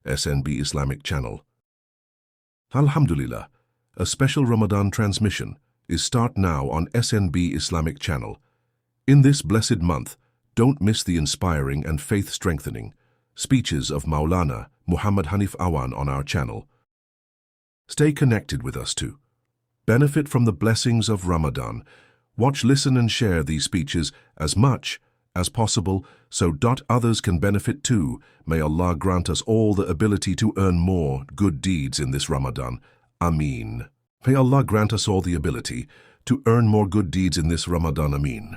SNB Islamic channel. Alhamdulillah, a special Ramadan transmission is start now on SNB Islamic channel. In this blessed month, don't miss the inspiring and faith-strengthening speeches of Maulana Muhammad Hanif Awan on our channel. Stay connected with us to benefit from the blessings of Ramadan. Watch, listen and share these speeches as much as possible so others can benefit too. May Allah grant us all the ability to earn more good deeds in this Ramadan. Ameen. May Allah grant us all the ability to earn more good deeds in this Ramadan. Ameen.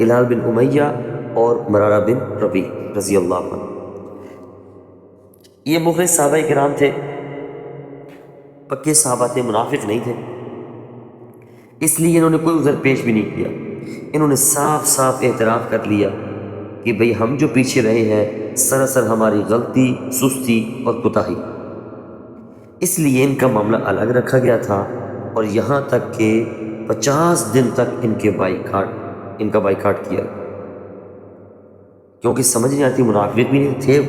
ہلال بن امیہ اور مرارہ بن ربیع رضی اللہ عنہ۔ یہ مخلص صحابہ کرام تھے، پکے صحابہ تھے، منافق نہیں تھے، اس لیے انہوں نے کوئی عذر پیش بھی نہیں کیا۔ انہوں نے صاف صاف اعتراف کر لیا کہ بھئی ہم جو پیچھے رہے ہیں سراسر ہماری غلطی، سستی اور کوتاہی، اس لیے ان کا معاملہ الگ رکھا گیا تھا، اور یہاں تک کہ 50 دن تک ان کا بائیکاٹ کیا، کیونکہ سمجھ نہیں آتی، منافق بھی نہیں تھے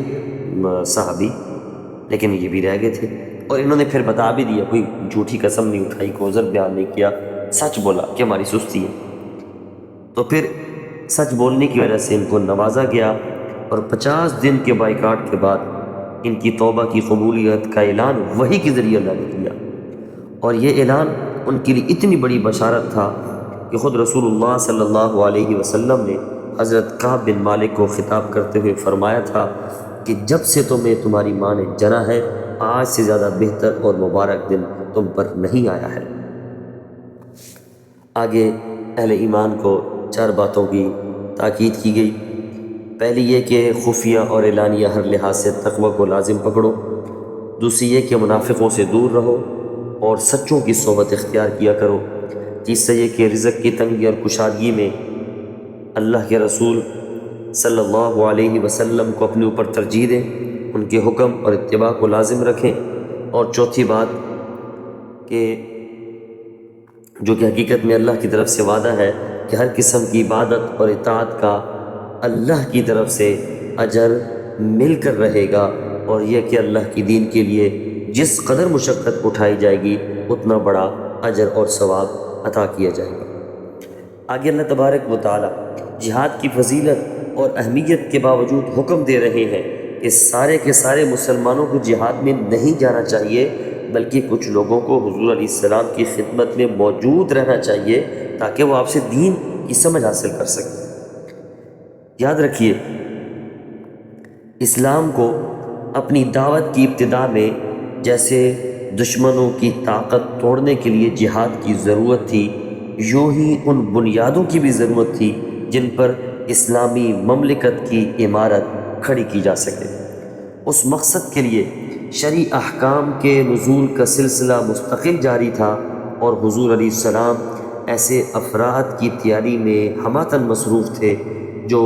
صحابی، لیکن یہ بھی رہ گئے تھے، اور انہوں نے پھر بتا بھی دیا، کوئی جھوٹی قسم نہیں اٹھائی، کوئی عذر بیان نہیں کیا، سچ بولا کہ ہماری سستی ہے۔ تو پھر سچ بولنے کی وجہ سے ان کو نوازا گیا، اور 50 دن کے بائیکاٹ کے بعد ان کی توبہ کی قبولیت کا اعلان وحی کے ذریعے اللہ نے کیا، اور یہ اعلان ان کے لیے اتنی بڑی بشارت تھا کہ خود رسول اللہ صلی اللہ علیہ وسلم نے حضرت کعب بن مالک کو خطاب کرتے ہوئے فرمایا تھا کہ جب سے تمہیں تمہاری ماں نے جنا ہے، آج سے زیادہ بہتر اور مبارک دن تم پر نہیں آیا ہے۔ آگے اہل ایمان کو 4 باتوں کی تاکید کی گئی۔ پہلی یہ کہ خفیہ اور اعلانیہ ہر لحاظ سے تقوی کو لازم پکڑو۔ دوسری یہ کہ منافقوں سے دور رہو اور سچوں کی صحبت اختیار کیا کرو۔ تیسرا یہ کہ رزق کی تنگی اور کشادگی میں اللہ کے رسول صلی اللہ علیہ وسلم کو اپنے اوپر ترجیح دیں، ان کے حکم اور اتباع کو لازم رکھیں۔ اور چوتھی بات کہ جو کہ حقیقت میں اللہ کی طرف سے وعدہ ہے کہ ہر قسم کی عبادت اور اطاعت کا اللہ کی طرف سے اجر مل کر رہے گا، اور یہ کہ اللہ کی دین کے لیے جس قدر مشقت اٹھائی جائے گی اتنا بڑا اجر اور ثواب عطا کیا جائے گا۔ آگے اللہ تبارک و تعالی جہاد کی فضیلت اور اہمیت کے باوجود حکم دے رہے ہیں کہ سارے کے سارے مسلمانوں کو جہاد میں نہیں جانا چاہیے، بلکہ کچھ لوگوں کو حضور علیہ السلام کی خدمت میں موجود رہنا چاہیے تاکہ وہ آپ سے دین کی سمجھ حاصل کر سکیں۔ یاد رکھیے، اسلام کو اپنی دعوت کی ابتدا میں جیسے دشمنوں کی طاقت توڑنے کے لیے جہاد کی ضرورت تھی، یوں ہی ان بنیادوں کی بھی ضرورت تھی جن پر اسلامی مملکت کی عمارت کھڑی کی جا سکے۔ اس مقصد کے لیے شرعی احکام کے نزول کا سلسلہ مستقل جاری تھا، اور حضور علیہ السلام ایسے افراد کی تیاری میں ہماتن مصروف تھے جو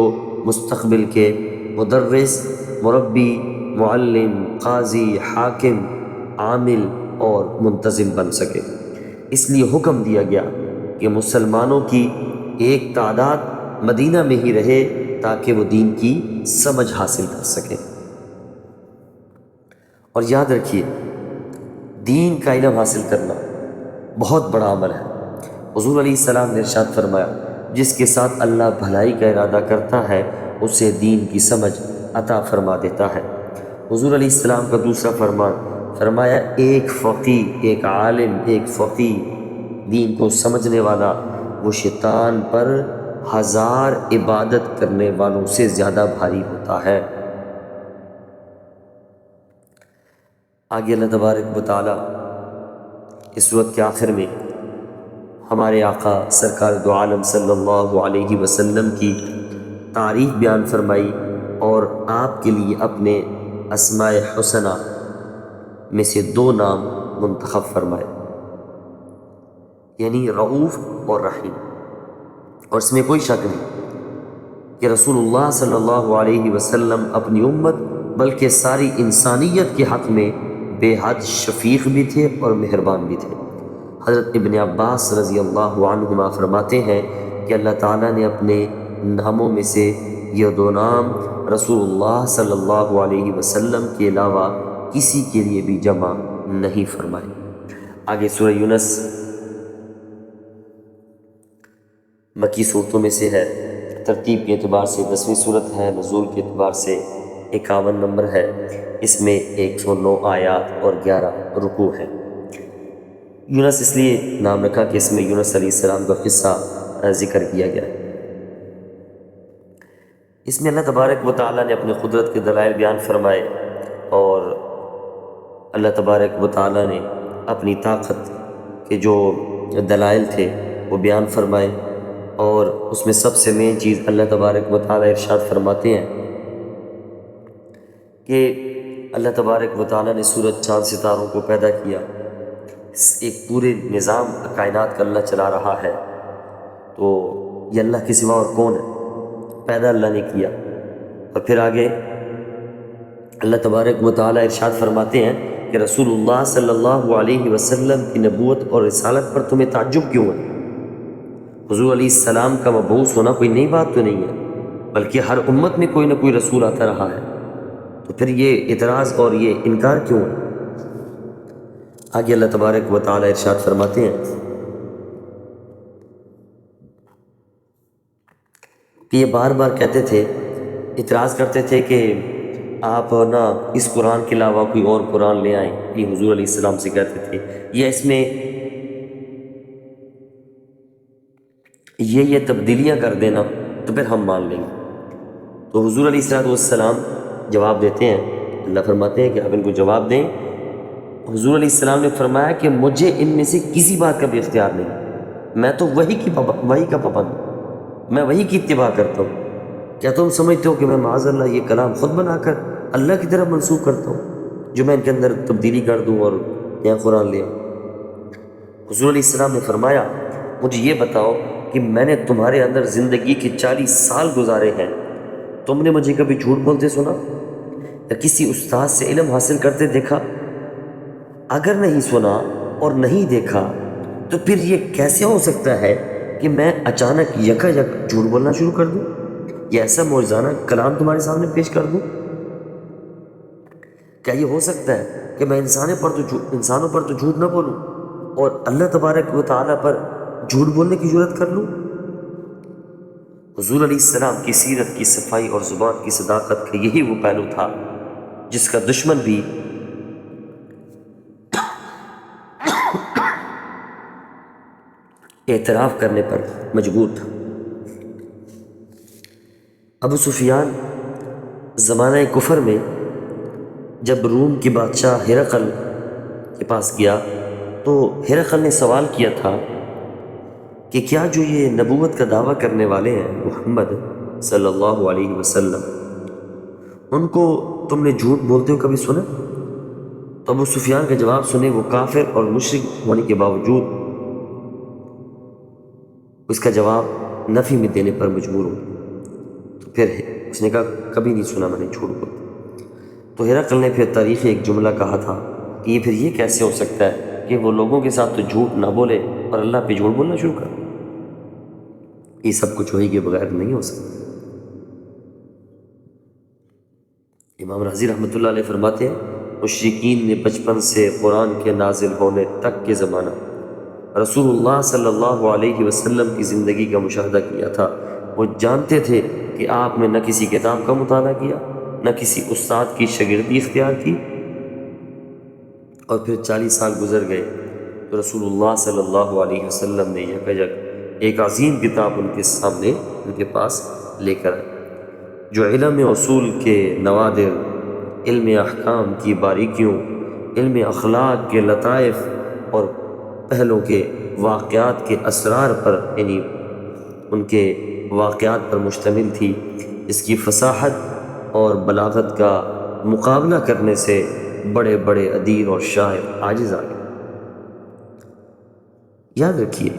مستقبل کے مدرس، مربی، معلم، قاضی، حاکم، عامل اور منتظم بن سکے۔ اس لیے حکم دیا گیا کہ مسلمانوں کی ایک تعداد مدینہ میں ہی رہے تاکہ وہ دین کی سمجھ حاصل کر سکیں۔ اور یاد رکھیے، دین کا علم حاصل کرنا بہت بڑا عمل ہے۔ حضور علیہ السلام نے ارشاد فرمایا، جس کے ساتھ اللہ بھلائی کا ارادہ کرتا ہے اسے دین کی سمجھ عطا فرما دیتا ہے۔ حضور علیہ السلام کا دوسرا فرمان فرمایا، ایک فقیہ، ایک عالم، ایک فقیہ دین کو سمجھنے والا، وہ شیطان پر 1000 عبادت کرنے والوں سے زیادہ بھاری ہوتا ہے۔ آگے اللہ تبارک و تعالی اس صورت کے آخر میں ہمارے آقا سرکار دو عالم صلی اللہ علیہ وسلم کی تعریف بیان فرمائی، اور آپ کے لیے اپنے اسماء حسنہ میں سے 2 نام منتخب فرمائے، یعنی رؤوف اور رحیم۔ اور اس میں کوئی شک نہیں کہ رسول اللہ صلی اللہ علیہ وسلم اپنی امت بلکہ ساری انسانیت کے حق میں بے حد شفیق بھی تھے اور مہربان بھی تھے۔ حضرت ابن عباس رضی اللہ عنہما فرماتے ہیں کہ اللہ تعالیٰ نے اپنے ناموں میں سے یہ 2 نام رسول اللہ صلی اللہ علیہ وسلم کے علاوہ کسی کے لیے بھی جمع نہیں فرمائے۔ آگے سورہ یونس مکی صورتوں میں سے ہے، ترتیب کے اعتبار سے 10ویں صورت ہے، نزول کے اعتبار سے 51 نمبر ہے۔ اس میں 109 آیات اور 11 رکوع ہیں۔ یونس اس لیے نام رکھا کہ اس میں یونس علیہ السلام کا قصہ ذکر کیا گیا ہے۔ اس میں اللہ تبارک و تعالیٰ نے اپنے قدرت کے دلائل بیان فرمائے، اور اللہ تبارک و تعالیٰ نے اپنی طاقت کے جو دلائل تھے وہ بیان فرمائے، اور اس میں سب سے مین چیز اللہ تبارک و تعالیٰ ارشاد فرماتے ہیں کہ اللہ تبارک و تعالیٰ نے سورج چاند ستاروں کو پیدا کیا، ایک پورے نظام کائنات کا اللہ چلا رہا ہے، تو یہ اللہ کے سوا اور کون ہے؟ پیدا اللہ نے کیا۔ اور پھر آگے اللہ تبارک و تعالیٰ ارشاد فرماتے ہیں کہ رسول اللہ صلی اللہ علیہ وسلم کی نبوت اور رسالت پر تمہیں تعجب کیوں ہے؟ حضور علیہ السلام کا مبعوث ہونا کوئی نئی بات تو نہیں ہے، بلکہ ہر امت میں کوئی نہ کوئی رسول آتا رہا ہے، تو پھر یہ اعتراض اور یہ انکار کیوں ہے؟ آگے اللہ تبارک و تعالیٰ ارشاد فرماتے ہیں کہ یہ بار بار کہتے تھے، اعتراض کرتے تھے کہ آپ نا اس قرآن کے علاوہ کوئی اور قرآن لے آئیں، یہ حضور علیہ السلام سے کہتے تھے، یا اس میں یہ تبدیلیاں کر دینا تو پھر ہم مان لیں گے۔ تو حضور علیہ السلام جواب دیتے ہیں، اللہ فرماتے ہیں کہ آپ ان کو جواب دیں۔ حضور علیہ السلام نے فرمایا کہ مجھے ان میں سے کسی بات کا بھی اختیار نہیں، میں تو وہی کا پابند ہوں، میں وہی کی اتباع کرتا ہوں۔ کیا تم سمجھتے ہو کہ میں معاذ اللہ یہ کلام خود بنا کر اللہ کی طرف منسوخ کرتا ہوں، جو میں ان کے اندر تبدیلی کر دوں اور نیا قرآن لے آؤں؟ حضور علیہ السلام نے فرمایا، مجھے یہ بتاؤ کہ میں نے تمہارے اندر زندگی کے 40 سال گزارے ہیں، تم نے مجھے کبھی جھوٹ بولتے سنا یا کسی استاد سے علم حاصل کرتے دیکھا؟ اگر نہیں سنا اور نہیں دیکھا تو پھر یہ کیسے ہو سکتا ہے کہ میں اچانک یک جھوٹ بولنا شروع کر دوں یا ایسا معجزانہ کلام تمہارے سامنے پیش کر دوں؟ کیا یہ ہو سکتا ہے کہ میں انسانوں پر تو جھوٹ نہ بولوں اور اللہ تبارک و تعالیٰ پر جھوٹ بولنے کی جرات کر لوں؟ حضور علیہ السلام کی سیرت کی صفائی اور زبان کی صداقت کا یہی وہ پہلو تھا جس کا دشمن بھی اعتراف کرنے پر مجبور تھا۔ ابو سفیان زمانہ کفر میں جب روم کی بادشاہ ہرقل کے پاس گیا تو ہرقل نے سوال کیا تھا کہ کیا جو یہ نبوت کا دعویٰ کرنے والے ہیں محمد صلی اللہ علیہ وسلم، ان کو تم نے جھوٹ بولتے ہو کبھی سنا؟ تو ابو سفیان کا جواب سنے وہ کافر اور مشرک ہونے کے باوجود اس کا جواب نفی میں دینے پر مجبور ہو۔ تو پھر اس نے کہا کبھی نہیں سنا میں نے جھوٹ بولتے۔ تو ہرقل نے پھر تاریخی ایک جملہ کہا تھا کہ یہ پھر یہ کیسے ہو سکتا ہے کہ وہ لوگوں کے ساتھ تو جھوٹ نہ بولے اور اللہ پہ جھوٹ بولنا شروع کر؟ یہ سب کچھ وحی کے بغیر نہیں ہو سکتا۔ امام رازی رحمۃ اللہ علیہ فرماتے ہیں مشرکین نے بچپن سے قرآن کے نازل ہونے تک کے زمانہ رسول اللہ صلی اللہ علیہ وسلم کی زندگی کا مشاہدہ کیا تھا۔ وہ جانتے تھے کہ آپ نے نہ کسی کتاب کا مطالعہ کیا، نہ کسی استاد کی شاگردی اختیار کی، اور پھر 40 سال گزر گئے تو رسول اللہ صلی اللہ علیہ وسلم نے یک ایک عظیم کتاب ان کے سامنے ان کے پاس لے کر آئے، جو علم اصول کے نوادر، علم احکام کی باریکیوں، علم اخلاق کے لطائف اور پہلوں کے واقعات کے اسرار پر، یعنی ان کے واقعات پر مشتمل تھی۔ اس کی فصاحت اور بلاغت کا مقابلہ کرنے سے بڑے بڑے ادیب اور شاعر عاجز آ گئے۔ یاد رکھیے،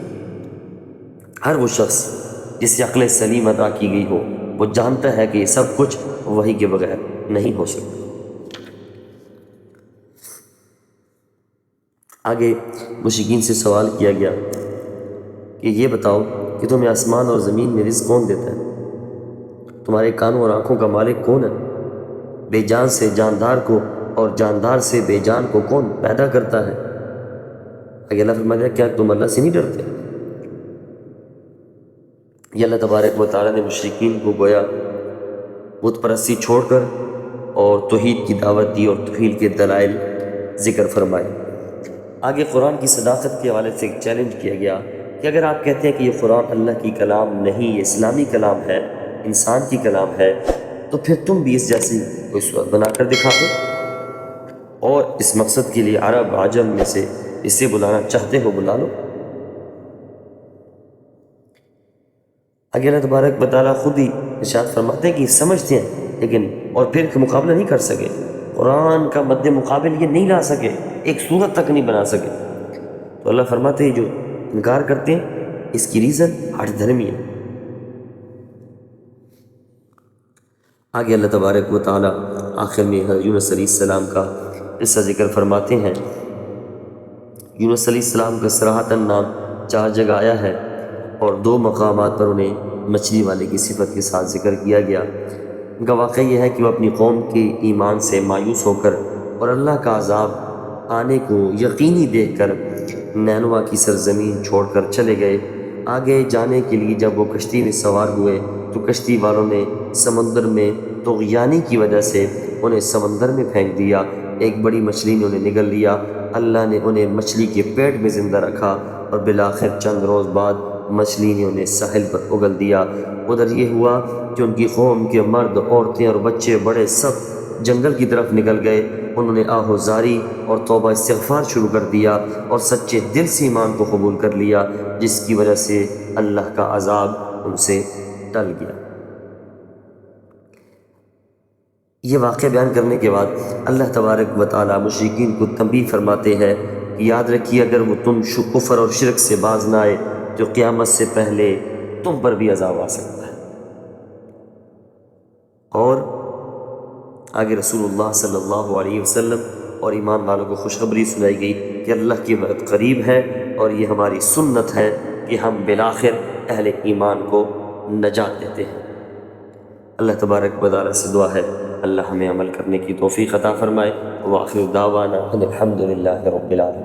ہر وہ شخص جسے عقل سلیم عطا کی گئی ہو وہ جانتا ہے کہ یہ سب کچھ وحی کے بغیر نہیں ہو سکتا۔ آگے مشرکین سے سوال کیا گیا کہ یہ بتاؤ کہ تمہیں آسمان اور زمین میں رزق کون دیتا ہے؟ تمہارے کانوں اور آنکھوں کا مالک کون ہے؟ بے جان سے جاندار کو اور جاندار سے بے جان کو کون پیدا کرتا ہے؟ آگے اللہ فرمایا کیا تم اللہ سے نہیں ڈرتے؟ یہ اللہ تبارک و تعالیٰ نے مشرکین کو گویا بت پرستی چھوڑ کر اور توحید کی دعوت دی اور توحید کے دلائل ذکر فرمائے۔ آگے قرآن کی صداقت کے حوالے سے ایک چیلنج کیا گیا کہ اگر آپ کہتے ہیں کہ یہ قرآن اللہ کی کلام نہیں، یہ اسلامی کلام ہے، انسان کی کلام ہے، تو پھر تم بھی اس جیسی کوئی صورت بنا کر دکھا دو اور اس مقصد کے لیے عرب عجم میں سے اسے بلانا چاہتے ہو بلا لو۔ آگے اللہ تبارک و تعالیٰ خود ہی ارشاد فرماتے ہیں کہ سمجھتے ہیں لیکن اور پھر مقابلہ نہیں کر سکے، قرآن کا مد مقابل یہ نہیں لا سکے، ایک صورت تک نہیں بنا سکے. تو اللہ فرماتے ہیں جو انکار کرتے ہیں اس کی ریزن ہٹ دھرمی ہے. آگے اللہ تبارک و تعالیٰ آخر میں حضرت یونس علیہ السلام کا قصہ ذکر فرماتے ہیں. یونس علیہ السلام کا صراحتاً نام 4 جگہ آیا ہے اور 2 مقامات پر انہیں مچھلی والے کی صفت کے ساتھ ذکر کیا گیا. ان کا واقعہ یہ ہے کہ وہ اپنی قوم کے ایمان سے مایوس ہو کر اور اللہ کا عذاب آنے کو یقینی دیکھ کر نینوا کی سرزمین چھوڑ کر چلے گئے. آگے جانے کے لیے جب وہ کشتی میں سوار ہوئے تو کشتی والوں نے سمندر میں طغیانی کی وجہ سے انہیں سمندر میں پھینک دیا. ایک بڑی مچھلی نے انہیں نگل لیا. اللہ نے انہیں مچھلی کے پیٹ میں زندہ رکھا اور بالآخر چند روز بعد مچھلی نے انہیں ساحل پر اگل دیا. ادھر یہ ہوا کہ ان کی قوم کے مرد، عورتیں اور بچے بڑے سب جنگل کی طرف نکل گئے. انہوں نے آہوزاری اور توبہ استغفار شروع کر دیا اور سچے دل سے ایمان کو قبول کر لیا، جس کی وجہ سے اللہ کا عذاب ان سے ٹل گیا. یہ واقعہ بیان کرنے کے بعد اللہ تبارک و تعالیٰ مشرکین کو تنبیہ فرماتے ہیں کہ یاد رکھیے اگر وہ تم کفر اور شرک سے باز نہ آئے تو قیامت سے پہلے تم پر بھی عذاب آ سکتا ہے. اور آگے رسول اللہ صلی اللہ علیہ وسلم اور ایمان والوں کو خوشخبری سنائی گئی کہ اللہ کی وقت قریب ہے اور یہ ہماری سنت ہے کہ ہم بالآخر اہل ایمان کو نجات دیتے ہیں. اللہ تبارک و تعالیٰ سے دعا ہے اللہ ہمیں عمل کرنے کی توفیق عطا فرمائے. وآخر دعوانا الحمد للہ رب العالمین.